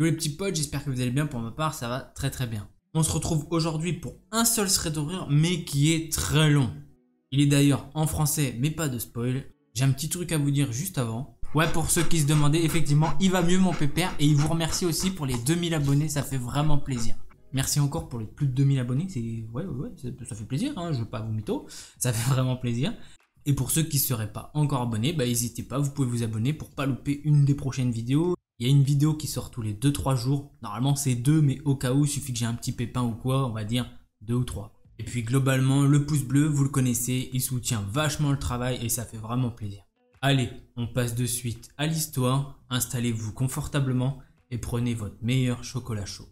Yo les petits potes, j'espère que vous allez bien. Pour ma part, ça va très très bien. On se retrouve aujourd'hui pour un seul thread d'horaire, mais qui est très long. Il est d'ailleurs en français, mais pas de spoil. J'ai un petit truc à vous dire juste avant. Ouais, pour ceux qui se demandaient, effectivement, il va mieux mon pépère. Et il vous remercie aussi pour les 2000 abonnés, ça fait vraiment plaisir. Merci encore pour les plus de 2000 abonnés, ouais, ça fait plaisir, hein, je veux pas vous mytho, ça fait vraiment plaisir. Et pour ceux qui ne seraient pas encore abonnés, bah n'hésitez pas, vous pouvez vous abonner pour pas louper une des prochaines vidéos. Il y a une vidéo qui sort tous les 2-3 jours, normalement c'est 2, mais au cas où, il suffit que j'ai un petit pépin ou quoi, on va dire 2 ou 3. Et puis globalement, le pouce bleu, vous le connaissez, il soutient vachement le travail et ça fait vraiment plaisir. Allez, on passe de suite à l'histoire, installez-vous confortablement et prenez votre meilleur chocolat chaud.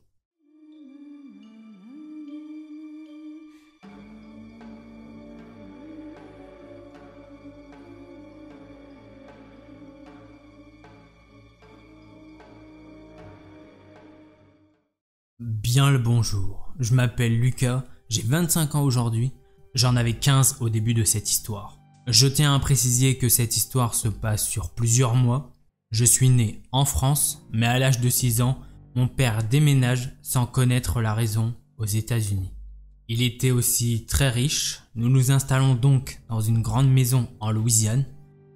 Bien le bonjour, je m'appelle Lucas, j'ai 25 ans aujourd'hui, j'en avais 15 au début de cette histoire. Je tiens à préciser que cette histoire se passe sur plusieurs mois. Je suis né en France, mais à l'âge de 6 ans, mon père déménage sans connaître la raison aux États-Unis. Il était aussi très riche, nous nous installons donc dans une grande maison en Louisiane.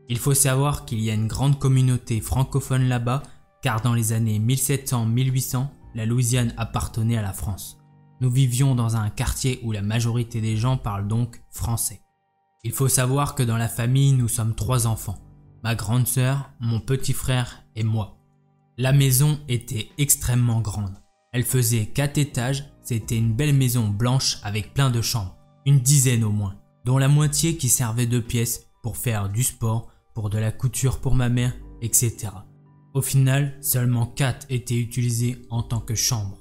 Il faut savoir qu'il y a une grande communauté francophone là-bas, car dans les années 1700-1800, la Louisiane appartenait à la France. Nous vivions dans un quartier où la majorité des gens parlent donc français. Il faut savoir que dans la famille, nous sommes 3 enfants. Ma grande sœur, mon petit frère et moi. La maison était extrêmement grande. Elle faisait 4 étages, c'était une belle maison blanche avec plein de chambres. Une dizaine au moins, dont la moitié qui servait de pièces pour faire du sport, pour de la couture pour ma mère, etc. Au final, seulement 4 étaient utilisés en tant que chambre.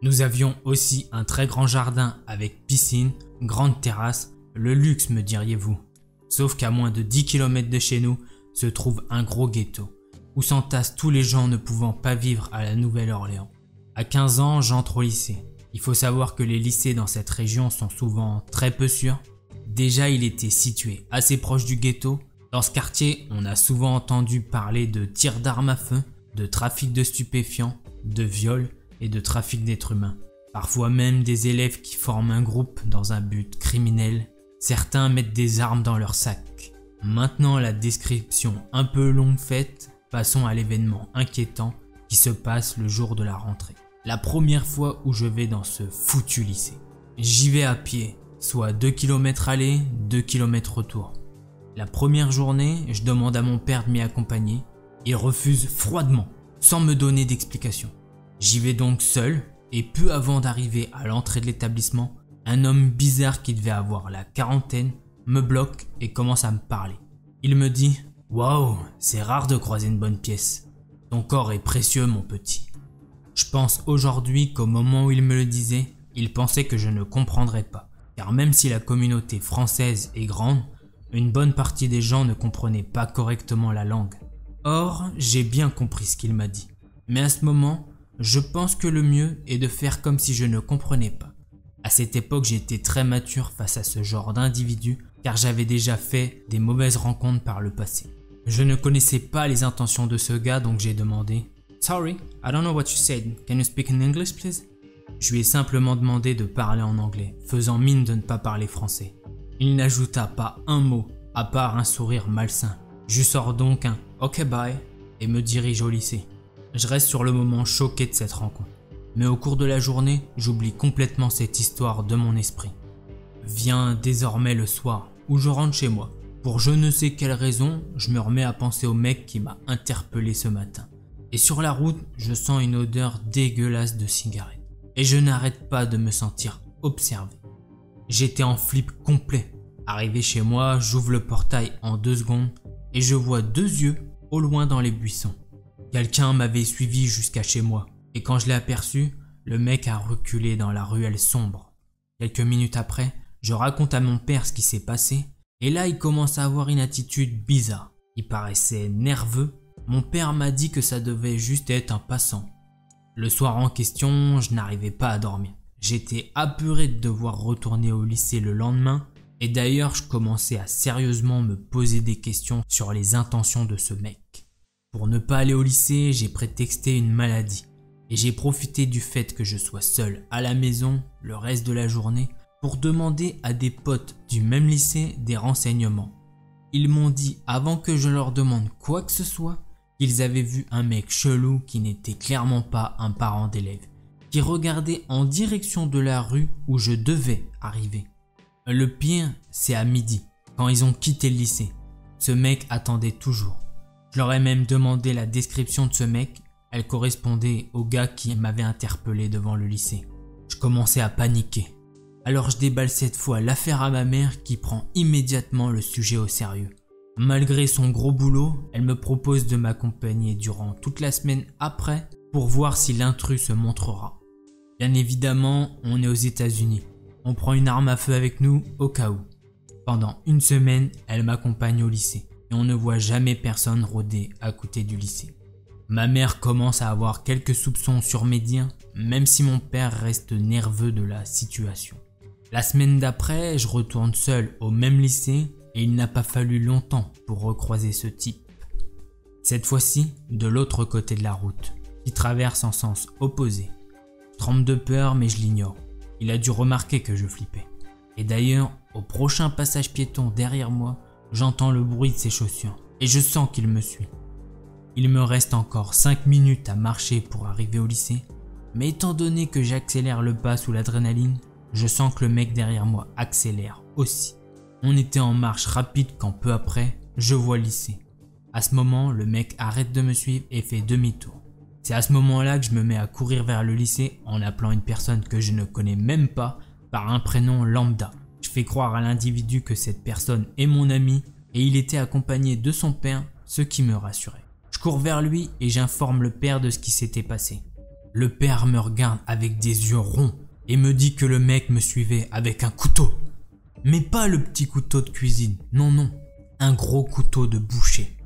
Nous avions aussi un très grand jardin avec piscine, grande terrasse, le luxe me diriez-vous. Sauf qu'à moins de 10 km de chez nous se trouve un gros ghetto, où s'entassent tous les gens ne pouvant pas vivre à la Nouvelle-Orléans. À 15 ans, j'entre au lycée. Il faut savoir que les lycées dans cette région sont souvent très peu sûrs. Déjà, il était situé assez proche du ghetto. Dans ce quartier, on a souvent entendu parler de tirs d'armes à feu, de trafic de stupéfiants, de viols et de trafic d'êtres humains. Parfois même des élèves qui forment un groupe dans un but criminel. Certains mettent des armes dans leur sac. Maintenant la description un peu longue faite, passons à l'événement inquiétant qui se passe le jour de la rentrée. La première fois où je vais dans ce foutu lycée. J'y vais à pied, soit 2 km aller, 2 km retour. La première journée, je demande à mon père de m'y accompagner. Il refuse froidement, sans me donner d'explication. J'y vais donc seul, et peu avant d'arriver à l'entrée de l'établissement, un homme bizarre qui devait avoir la quarantaine me bloque et commence à me parler. Il me dit « Waouh, c'est rare de croiser une bonne pièce. Ton corps est précieux mon petit. » Je pense aujourd'hui qu'au moment où il me le disait, il pensait que je ne comprendrais pas. Car même si la communauté française est grande, une bonne partie des gens ne comprenaient pas correctement la langue. Or, j'ai bien compris ce qu'il m'a dit. Mais à ce moment, je pense que le mieux est de faire comme si je ne comprenais pas. À cette époque, j'étais très mature face à ce genre d'individu, car j'avais déjà fait des mauvaises rencontres par le passé. Je ne connaissais pas les intentions de ce gars, donc j'ai demandé « Sorry, I don't know what you said. Can you speak in English, please ?» Je lui ai simplement demandé de parler en anglais, faisant mine de ne pas parler français. Il n'ajouta pas un mot, à part un sourire malsain. Je sors donc un « Ok bye » et me dirige au lycée. Je reste sur le moment choqué de cette rencontre. Mais au cours de la journée, j'oublie complètement cette histoire de mon esprit. Vient désormais le soir, où je rentre chez moi. Pour je ne sais quelle raison, je me remets à penser au mec qui m'a interpellé ce matin. Et sur la route, je sens une odeur dégueulasse de cigarette. Et je n'arrête pas de me sentir observé. J'étais en flip complet. Arrivé chez moi, j'ouvre le portail en 2 secondes et je vois 2 yeux au loin dans les buissons. Quelqu'un m'avait suivi jusqu'à chez moi et quand je l'ai aperçu, le mec a reculé dans la ruelle sombre. Quelques minutes après, je raconte à mon père ce qui s'est passé et là il commence à avoir une attitude bizarre. Il paraissait nerveux. Mon père m'a dit que ça devait juste être un passant. Le soir en question, je n'arrivais pas à dormir. J'étais apeuré de devoir retourner au lycée le lendemain et d'ailleurs je commençais à sérieusement me poser des questions sur les intentions de ce mec. Pour ne pas aller au lycée, j'ai prétexté une maladie et j'ai profité du fait que je sois seul à la maison le reste de la journée pour demander à des potes du même lycée des renseignements. Ils m'ont dit avant que je leur demande quoi que ce soit qu'ils avaient vu un mec chelou qui n'était clairement pas un parent d'élève, qui regardait en direction de la rue où je devais arriver. Le pire, c'est à midi, quand ils ont quitté le lycée. Ce mec attendait toujours. Je leur ai même demandé la description de ce mec. Elle correspondait au gars qui m'avait interpellé devant le lycée. Je commençais à paniquer. Alors je déballe cette fois l'affaire à ma mère qui prend immédiatement le sujet au sérieux. Malgré son gros boulot, elle me propose de m'accompagner durant toute la semaine après pour voir si l'intrus se montrera. Bien évidemment, on est aux États-Unis. On prend une arme à feu avec nous au cas où. Pendant une semaine, elle m'accompagne au lycée et on ne voit jamais personne rôder à côté du lycée. Ma mère commence à avoir quelques soupçons sur mes dires, même si mon père reste nerveux de la situation. La semaine d'après, je retourne seul au même lycée et il n'a pas fallu longtemps pour recroiser ce type. Cette fois-ci, de l'autre côté de la route, qui traverse en sens opposé. Je tremble de peur mais je l'ignore. Il a dû remarquer que je flippais. Et d'ailleurs, au prochain passage piéton derrière moi, j'entends le bruit de ses chaussures et je sens qu'il me suit. Il me reste encore 5 minutes à marcher pour arriver au lycée, mais étant donné que j'accélère le pas sous l'adrénaline, je sens que le mec derrière moi accélère aussi. On était en marche rapide quand peu après, je vois le lycée. À ce moment, le mec arrête de me suivre et fait demi-tour. C'est à ce moment-là que je me mets à courir vers le lycée en appelant une personne que je ne connais même pas par un prénom lambda. Je fais croire à l'individu que cette personne est mon ami et il était accompagné de son père, ce qui me rassurait. Je cours vers lui et j'informe le père de ce qui s'était passé. Le père me regarde avec des yeux ronds et me dit que le mec me suivait avec un couteau. Mais pas le petit couteau de cuisine, non, un gros couteau de boucher.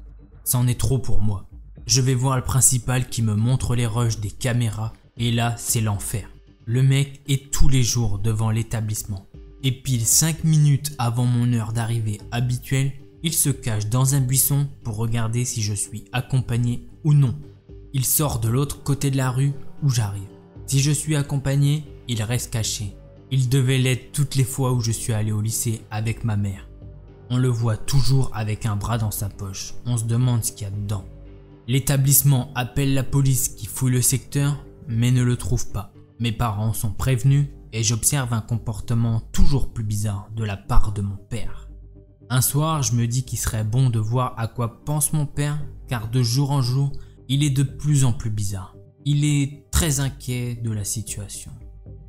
C'en est trop pour moi. Je vais voir le principal qui me montre les rushs des caméras et là c'est l'enfer. Le mec est tous les jours devant l'établissement. Et pile 5 minutes avant mon heure d'arrivée habituelle, il se cache dans un buisson pour regarder si je suis accompagné ou non. Il sort de l'autre côté de la rue où j'arrive. Si je suis accompagné, il reste caché. Il devait l'être toutes les fois où je suis allé au lycée avec ma mère. On le voit toujours avec un bras dans sa poche. On se demande ce qu'il y a dedans. L'établissement appelle la police qui fouille le secteur, mais ne le trouve pas. Mes parents sont prévenus et j'observe un comportement toujours plus bizarre de la part de mon père. Un soir, je me dis qu'il serait bon de voir à quoi pense mon père, car de jour en jour, il est de plus en plus bizarre. Il est très inquiet de la situation.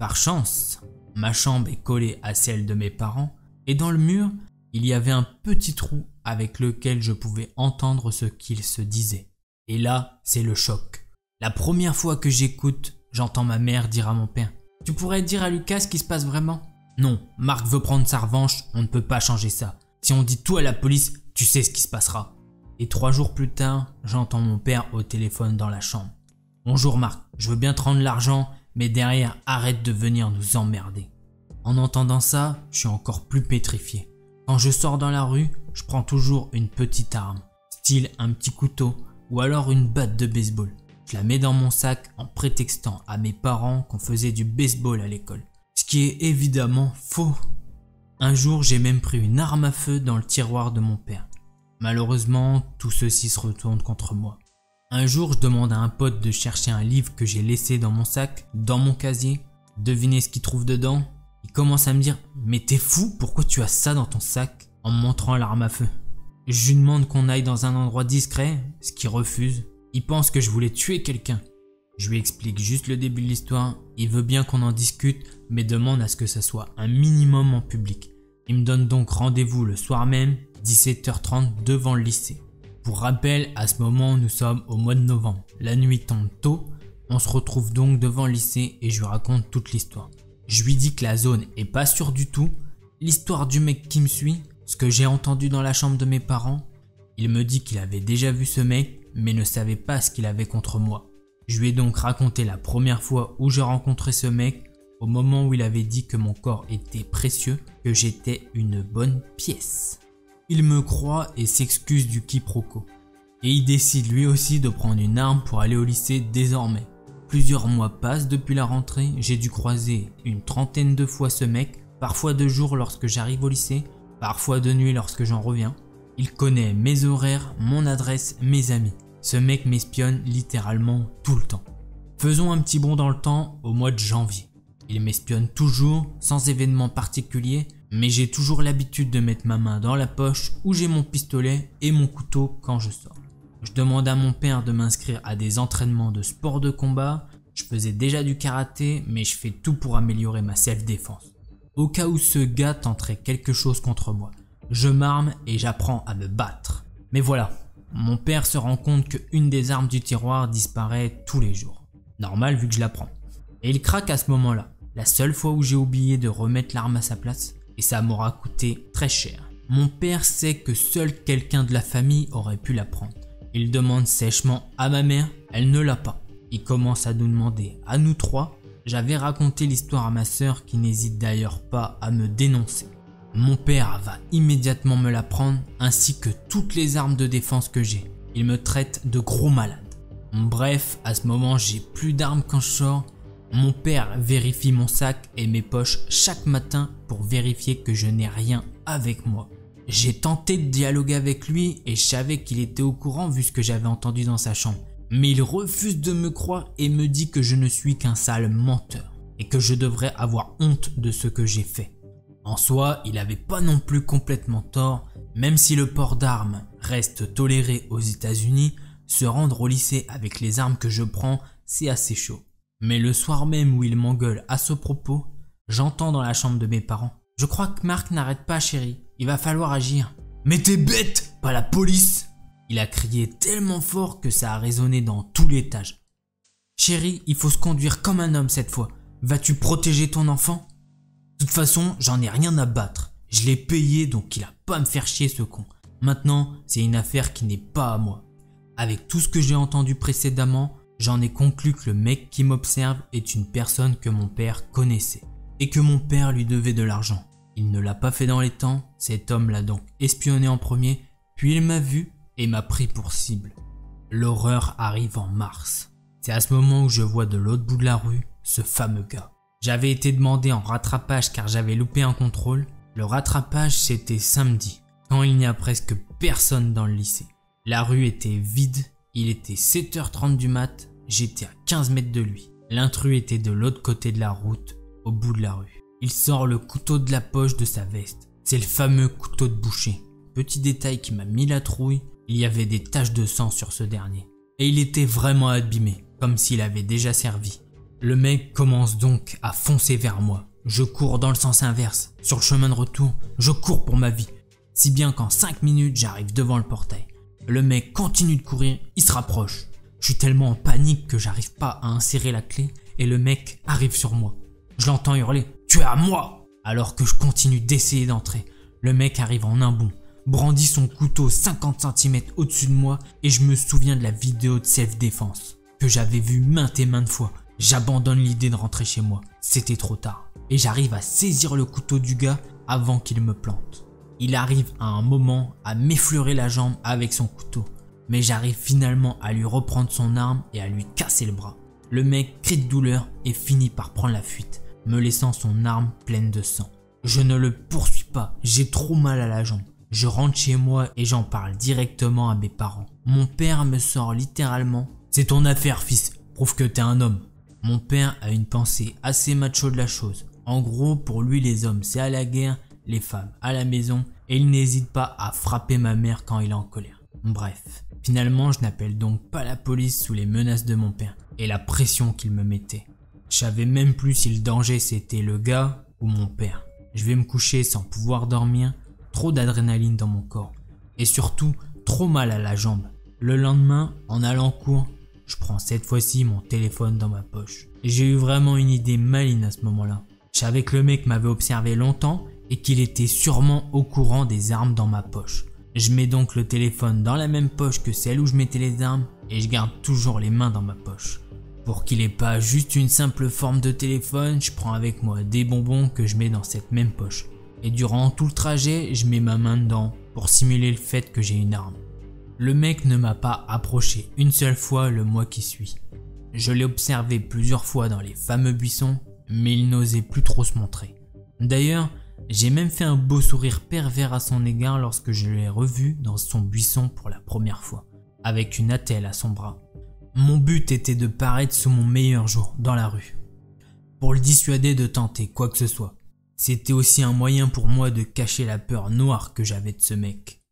Par chance, ma chambre est collée à celle de mes parents et dans le mur, il y avait un petit trou avec lequel je pouvais entendre ce qu'ils se disaient. Et là, c'est le choc. La première fois que j'écoute, j'entends ma mère dire à mon père « Tu pourrais dire à Lucas ce qui se passe vraiment ?»« Non, Marc veut prendre sa revanche, on ne peut pas changer ça. Si on dit tout à la police, tu sais ce qui se passera. » Et 3 jours plus tard, j'entends mon père au téléphone dans la chambre. « Bonjour Marc, je veux bien te rendre l'argent, mais derrière, arrête de venir nous emmerder. » En entendant ça, je suis encore plus pétrifié. Quand je sors dans la rue, je prends toujours une petite arme, style un petit couteau ou alors une batte de baseball. Je la mets dans mon sac en prétextant à mes parents qu'on faisait du baseball à l'école. Ce qui est évidemment faux. Un jour, j'ai même pris une arme à feu dans le tiroir de mon père. Malheureusement, tout ceci se retourne contre moi. Un jour, je demande à un pote de chercher un livre que j'ai laissé dans mon sac, dans mon casier. Devinez ce qu'il trouve dedans? Il commence à me dire « Mais t'es fou, pourquoi tu as ça dans ton sac ?» en me montrant l'arme à feu. Je lui demande qu'on aille dans un endroit discret, ce qu'il refuse. Il pense que je voulais tuer quelqu'un. Je lui explique juste le début de l'histoire. Il veut bien qu'on en discute, mais demande à ce que ça soit un minimum en public. Il me donne donc rendez-vous le soir même, 17h30 devant le lycée. Pour rappel, à ce moment, nous sommes au mois de novembre. La nuit tombe tôt. On se retrouve donc devant le lycée et je lui raconte toute l'histoire. Je lui dis que la zone est pas sûre du tout, l'histoire du mec qui me suit, ce que j'ai entendu dans la chambre de mes parents. Il me dit qu'il avait déjà vu ce mec, mais ne savait pas ce qu'il avait contre moi. Je lui ai donc raconté la première fois où j'ai rencontré ce mec, au moment où il avait dit que mon corps était précieux, que j'étais une bonne pièce. Il me croit et s'excuse du quiproquo. Et il décide lui aussi de prendre une arme pour aller au lycée désormais. Plusieurs mois passent depuis la rentrée, j'ai dû croiser une trentaine de fois ce mec, parfois de jour lorsque j'arrive au lycée, parfois de nuit lorsque j'en reviens. Il connaît mes horaires, mon adresse, mes amis. Ce mec m'espionne littéralement tout le temps. Faisons un petit bond dans le temps au mois de janvier. Il m'espionne toujours, sans événement particulier, mais j'ai toujours l'habitude de mettre ma main dans la poche où j'ai mon pistolet et mon couteau quand je sors. Je demande à mon père de m'inscrire à des entraînements de sport de combat. Je faisais déjà du karaté, mais je fais tout pour améliorer ma self-défense. Au cas où ce gars tenterait quelque chose contre moi, je m'arme et j'apprends à me battre. Mais voilà, mon père se rend compte qu'une des armes du tiroir disparaît tous les jours. Normal vu que je la prends. Et il craque à ce moment-là. La seule fois où j'ai oublié de remettre l'arme à sa place, et ça m'aura coûté très cher. Mon père sait que seul quelqu'un de la famille aurait pu la prendre. Il demande sèchement à ma mère, elle ne l'a pas. Il commence à nous demander à nous trois. J'avais raconté l'histoire à ma sœur qui n'hésite d'ailleurs pas à me dénoncer. Mon père va immédiatement me la prendre ainsi que toutes les armes de défense que j'ai. Il me traite de gros malade. Bref, à ce moment j'ai plus d'armes quand je sors. Mon père vérifie mon sac et mes poches chaque matin pour vérifier que je n'ai rien avec moi. J'ai tenté de dialoguer avec lui et je savais qu'il était au courant vu ce que j'avais entendu dans sa chambre. Mais il refuse de me croire et me dit que je ne suis qu'un sale menteur et que je devrais avoir honte de ce que j'ai fait. En soi, il avait pas non plus complètement tort, même si le port d'armes reste toléré aux États-Unis, se rendre au lycée avec les armes que je prends, c'est assez chaud. Mais le soir même où il m'engueule à ce propos, j'entends dans la chambre de mes parents: « Je crois que Marc n'arrête pas, chérie, il va falloir agir. »« Mais t'es bête, pas la police !» Il a crié tellement fort que ça a résonné dans tout l'étage. « Chérie, il faut se conduire comme un homme cette fois. Vas-tu protéger ton enfant ? De toute façon, j'en ai rien à battre. Je l'ai payé donc il a pas à me faire chier ce con. Maintenant, c'est une affaire qui n'est pas à moi. » Avec tout ce que j'ai entendu précédemment, j'en ai conclu que le mec qui m'observe est une personne que mon père connaissait et que mon père lui devait de l'argent. Il ne l'a pas fait dans les temps, cet homme l'a donc espionné en premier, puis il m'a vu et m'a pris pour cible. L'horreur arrive en mars. C'est à ce moment où je vois de l'autre bout de la rue ce fameux gars. J'avais été demandé en rattrapage car j'avais loupé un contrôle. Le rattrapage c'était samedi, quand il n'y a presque personne dans le lycée. La rue était vide, il était 7h30 du mat, j'étais à 15 mètres de lui. L'intrus était de l'autre côté de la route, au bout de la rue. Il sort le couteau de la poche de sa veste. C'est le fameux couteau de boucher. Petit détail qui m'a mis la trouille, il y avait des taches de sang sur ce dernier. Et il était vraiment abîmé, comme s'il avait déjà servi. Le mec commence donc à foncer vers moi. Je cours dans le sens inverse. Sur le chemin de retour, je cours pour ma vie. Si bien qu'en 5 minutes, j'arrive devant le portail. Le mec continue de courir, il se rapproche. Je suis tellement en panique que j'arrive pas à insérer la clé et le mec arrive sur moi. Je l'entends hurler « Tu es à moi !» Alors que je continue d'essayer d'entrer. Le mec arrive en un bond, brandit son couteau 50 cm au-dessus de moi et je me souviens de la vidéo de self-défense que j'avais vue maintes et maintes fois. J'abandonne l'idée de rentrer chez moi, c'était trop tard. Et j'arrive à saisir le couteau du gars avant qu'il me plante. Il arrive à un moment à m'effleurer la jambe avec son couteau, mais j'arrive finalement à lui reprendre son arme et à lui casser le bras. Le mec crie de douleur et finit par prendre la fuite, me laissant son arme pleine de sang. Je ne le poursuis pas, j'ai trop mal à la jambe. Je rentre chez moi et j'en parle directement à mes parents. Mon père me sort littéralement « C'est ton affaire fils, prouve que t'es un homme ». Mon père a une pensée assez macho de la chose. En gros, pour lui les hommes c'est à la guerre, les femmes à la maison, et il n'hésite pas à frapper ma mère quand il est en colère. Bref, finalement je n'appelle donc pas la police sous les menaces de mon père et la pression qu'il me mettait. Je savais même plus si le danger c'était le gars ou mon père. Je vais me coucher sans pouvoir dormir, trop d'adrénaline dans mon corps et surtout trop mal à la jambe. Le lendemain, en allant en cours, je prends cette fois-ci mon téléphone dans ma poche. J'ai eu vraiment une idée maligne à ce moment-là. Je savais que le mec m'avait observé longtemps et qu'il était sûrement au courant des armes dans ma poche. Je mets donc le téléphone dans la même poche que celle où je mettais les armes et je garde toujours les mains dans ma poche. Pour qu'il n'ait pas juste une simple forme de téléphone, je prends avec moi des bonbons que je mets dans cette même poche. Et durant tout le trajet, je mets ma main dedans pour simuler le fait que j'ai une arme. Le mec ne m'a pas approché une seule fois le mois qui suit. Je l'ai observé plusieurs fois dans les fameux buissons, mais il n'osait plus trop se montrer. D'ailleurs, j'ai même fait un beau sourire pervers à son égard lorsque je l'ai revu dans son buisson pour la première fois, avec une attelle à son bras. Mon but était de paraître sous mon meilleur jour dans la rue, pour le dissuader de tenter quoi que ce soit. C'était aussi un moyen pour moi de cacher la peur noire que j'avais de ce mec.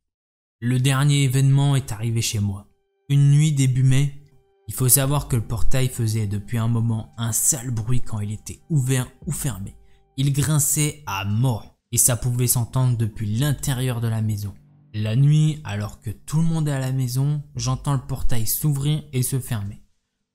Le dernier événement est arrivé chez moi. Une nuit début mai, il faut savoir que le portail faisait depuis un moment un sale bruit quand il était ouvert ou fermé. Il grinçait à mort et ça pouvait s'entendre depuis l'intérieur de la maison. La nuit, alors que tout le monde est à la maison, j'entends le portail s'ouvrir et se fermer.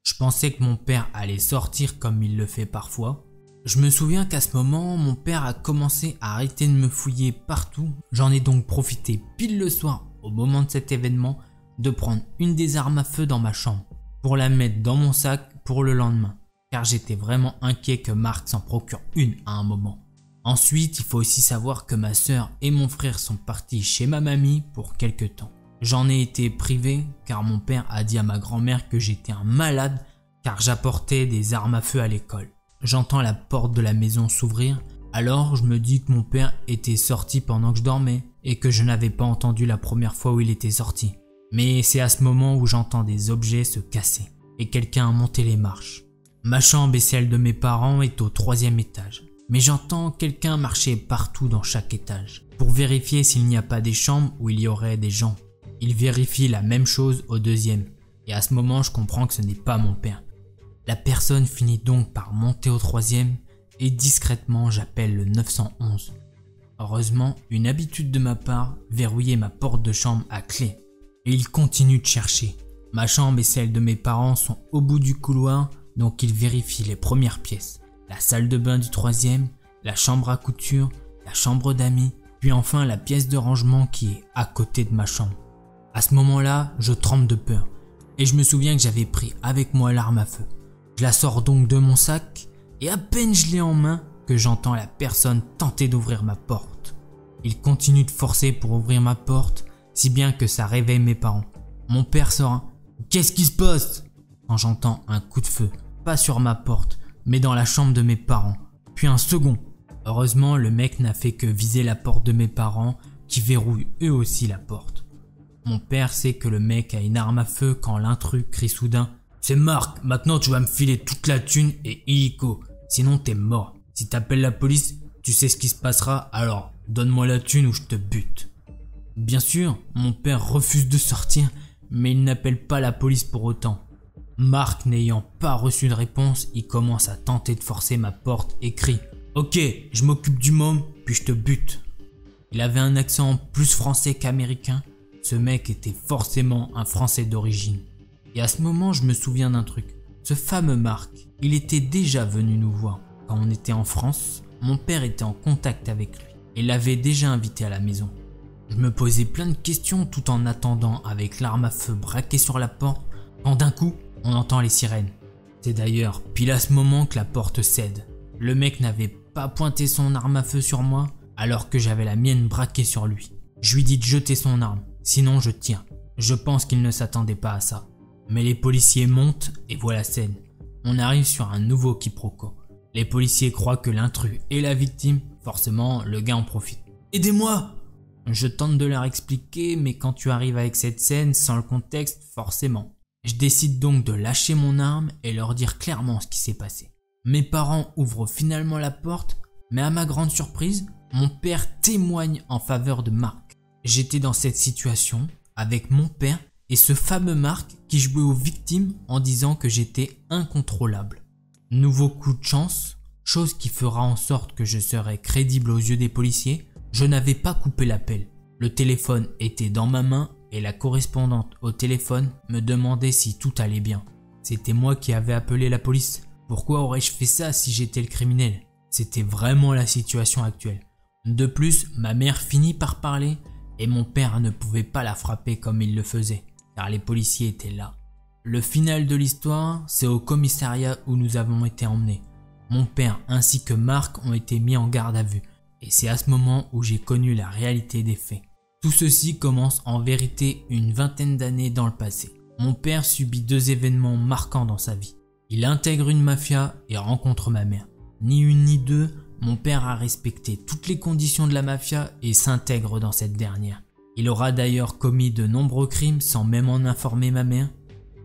Je pensais que mon père allait sortir comme il le fait parfois. Je me souviens qu'à ce moment, mon père a commencé à arrêter de me fouiller partout. J'en ai donc profité pile le soir, au moment de cet événement, de prendre une des armes à feu dans ma chambre pour la mettre dans mon sac pour le lendemain, car j'étais vraiment inquiet que Marc s'en procure une à un moment. Ensuite, il faut aussi savoir que ma sœur et mon frère sont partis chez ma mamie pour quelque temps. J'en ai été privé car mon père a dit à ma grand-mère que j'étais un malade car j'apportais des armes à feu à l'école. J'entends la porte de la maison s'ouvrir, alors je me dis que mon père était sorti pendant que je dormais et que je n'avais pas entendu la première fois où il était sorti. Mais c'est à ce moment où j'entends des objets se casser et quelqu'un a monté les marches. Ma chambre et celle de mes parents est au 3e étage, mais j'entends quelqu'un marcher partout dans chaque étage pour vérifier s'il n'y a pas des chambres où il y aurait des gens. Il vérifie la même chose au 2e et à ce moment je comprends que ce n'est pas mon père. La personne finit donc par monter au 3e et discrètement j'appelle le 911. Heureusement, une habitude de ma part, verrouiller ma porte de chambre à clé. Et il continue de chercher. Ma chambre et celle de mes parents sont au bout du couloir, donc il vérifie les premières pièces. La salle de bain du 3e, la chambre à couture, la chambre d'amis, puis enfin la pièce de rangement qui est à côté de ma chambre. À ce moment-là, je tremble de peur et je me souviens que j'avais pris avec moi l'arme à feu. Je la sors donc de mon sac et à peine je l'ai en main que j'entends la personne tenter d'ouvrir ma porte. Il continue de forcer pour ouvrir ma porte, si bien que ça réveille mes parents. Mon père sort un « Qu'est-ce qui se passe ?» quand j'entends un coup de feu, pas sur ma porte, mais dans la chambre de mes parents, puis un second. Heureusement, le mec n'a fait que viser la porte de mes parents qui verrouillent eux aussi la porte. Mon père sait que le mec a une arme à feu quand l'intrus crie soudain « C'est Marc, maintenant tu vas me filer toute la thune et illico, sinon t'es mort. Si t'appelles la police, tu sais ce qui se passera, alors donne-moi la thune ou je te bute. » Bien sûr, mon père refuse de sortir, mais il n'appelle pas la police pour autant. Marc n'ayant pas reçu de réponse, il commence à tenter de forcer ma porte et crie « Ok, je m'occupe du môme, puis je te bute. » Il avait un accent plus français qu'américain, ce mec était forcément un français d'origine. Et à ce moment, je me souviens d'un truc. Ce fameux Marc, il était déjà venu nous voir. Quand on était en France, mon père était en contact avec lui et l'avait déjà invité à la maison. Je me posais plein de questions tout en attendant avec l'arme à feu braquée sur la porte, quand d'un coup, on entend les sirènes. C'est d'ailleurs pile à ce moment que la porte cède. Le mec n'avait pas pointé son arme à feu sur moi alors que j'avais la mienne braquée sur lui. Je lui dis de jeter son arme, sinon je tire. Je pense qu'il ne s'attendait pas à ça. Mais les policiers montent et voient la scène. On arrive sur un nouveau quiproquo. Les policiers croient que l'intrus est la victime, forcément le gars en profite. « Aidez-moi !» Je tente de leur expliquer, mais quand tu arrives avec cette scène sans le contexte, forcément. Je décide donc de lâcher mon arme et leur dire clairement ce qui s'est passé. Mes parents ouvrent finalement la porte, mais à ma grande surprise, mon père témoigne en faveur de Marc. J'étais dans cette situation avec mon père et ce fameux Marc qui jouait aux victimes en disant que j'étais incontrôlable. Nouveau coup de chance, chose qui fera en sorte que je serai crédible aux yeux des policiers, je n'avais pas coupé l'appel. Le téléphone était dans ma main et la correspondante au téléphone me demandait si tout allait bien. C'était moi qui avais appelé la police. Pourquoi aurais-je fait ça si j'étais le criminel? C'était vraiment la situation actuelle. De plus, ma mère finit par parler et mon père ne pouvait pas la frapper comme il le faisait, car les policiers étaient là. Le final de l'histoire, c'est au commissariat où nous avons été emmenés. Mon père ainsi que Marc ont été mis en garde à vue. Et c'est à ce moment où j'ai connu la réalité des faits. Tout ceci commence en vérité une vingtaine d'années dans le passé. Mon père subit 2 événements marquants dans sa vie. Il intègre une mafia et rencontre ma mère. Ni une ni deux, mon père a respecté toutes les conditions de la mafia et s'intègre dans cette dernière. Il aura d'ailleurs commis de nombreux crimes sans même en informer ma mère.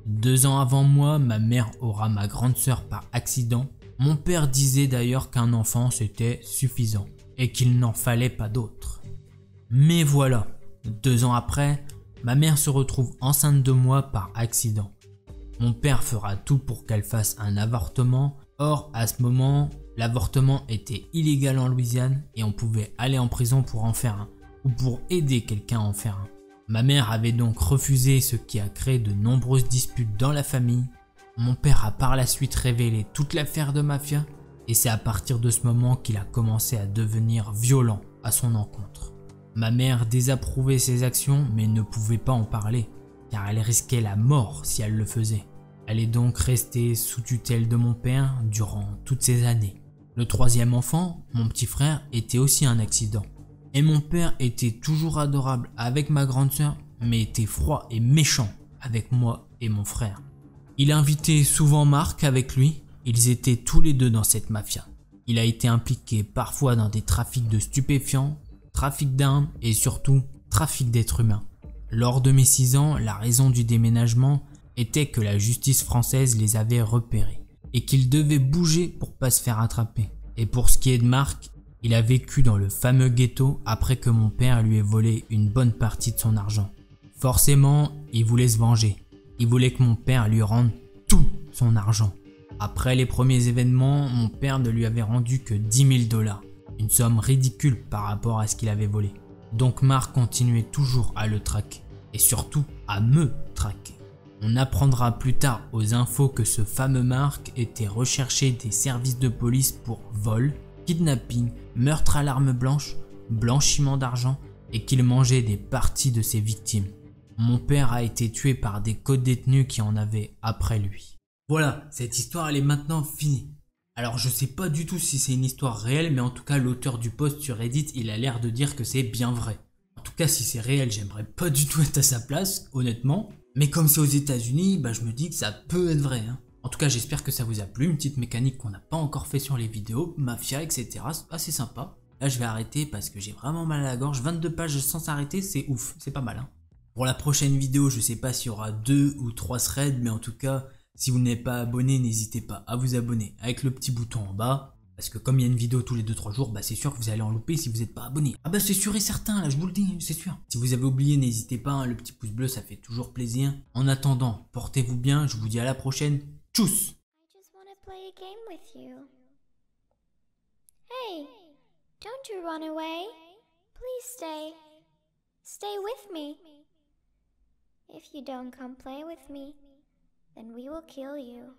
2 ans avant moi, ma mère aura ma grande sœur par accident. Mon père disait d'ailleurs qu'un enfant c'était suffisant et qu'il n'en fallait pas d'autres. Mais voilà, 2 ans après, ma mère se retrouve enceinte de moi par accident. Mon père fera tout pour qu'elle fasse un avortement. Or, à ce moment, l'avortement était illégal en Louisiane et on pouvait aller en prison pour en faire un ou pour aider quelqu'un à en faire un. Ma mère avait donc refusé, ce qui a créé de nombreuses disputes dans la famille. Mon père a par la suite révélé toute l'affaire de mafia et c'est à partir de ce moment qu'il a commencé à devenir violent à son encontre. Ma mère désapprouvait ses actions mais ne pouvait pas en parler car elle risquait la mort si elle le faisait. Elle est donc restée sous tutelle de mon père durant toutes ces années. Le 3e enfant, mon petit frère, était aussi un accident. Et mon père était toujours adorable avec ma grande sœur, mais était froid et méchant avec moi et mon frère. Il invitait souvent Marc avec lui, ils étaient tous les deux dans cette mafia. Il a été impliqué parfois dans des trafics de stupéfiants, trafic d'armes et surtout trafic d'êtres humains. Lors de mes 6 ans, la raison du déménagement était que la justice française les avait repérés et qu'ils devaient bouger pour pas se faire attraper. Et pour ce qui est de Marc, il a vécu dans le fameux ghetto après que mon père lui ait volé une bonne partie de son argent. Forcément, il voulait se venger. Il voulait que mon père lui rende tout son argent. Après les premiers événements, mon père ne lui avait rendu que 10 000 $, une somme ridicule par rapport à ce qu'il avait volé. Donc Marc continuait toujours à le traquer et surtout à me traquer. On apprendra plus tard aux infos que ce fameux Marc était recherché des services de police pour vol, kidnapping, meurtre à l'arme blanche, blanchiment d'argent et qu'il mangeait des parties de ses victimes. Mon père a été tué par des codétenus qui en avaient après lui. Voilà, cette histoire elle est maintenant finie. Alors je sais pas du tout si c'est une histoire réelle, mais en tout cas l'auteur du post sur Reddit il a l'air de dire que c'est bien vrai. En tout cas si c'est réel, j'aimerais pas du tout être à sa place, honnêtement. Mais comme c'est aux États-Unis, je me dis que ça peut être vrai. En tout cas, j'espère que ça vous a plu. Une petite mécanique qu'on n'a pas encore fait sur les vidéos, mafia, etc. C'est assez sympa. Là, je vais arrêter parce que j'ai vraiment mal à la gorge. 22 pages sans s'arrêter, c'est ouf. C'est pas mal. Pour la prochaine vidéo, je sais pas s'il y aura 2 ou 3 threads, mais en tout cas, si vous n'êtes pas abonné, n'hésitez pas à vous abonner avec le petit bouton en bas. Parce que comme il y a une vidéo tous les 2-3 jours, c'est sûr que vous allez en louper si vous n'êtes pas abonné. Ah c'est sûr et certain, là je vous le dis, c'est sûr. Si vous avez oublié, n'hésitez pas, le petit pouce bleu, ça fait toujours plaisir. En attendant, portez-vous bien, je vous dis à la prochaine. Tchuss! Hey, don't you run away. Please stay. Stay with me. If you don't come play with me, then we will kill you.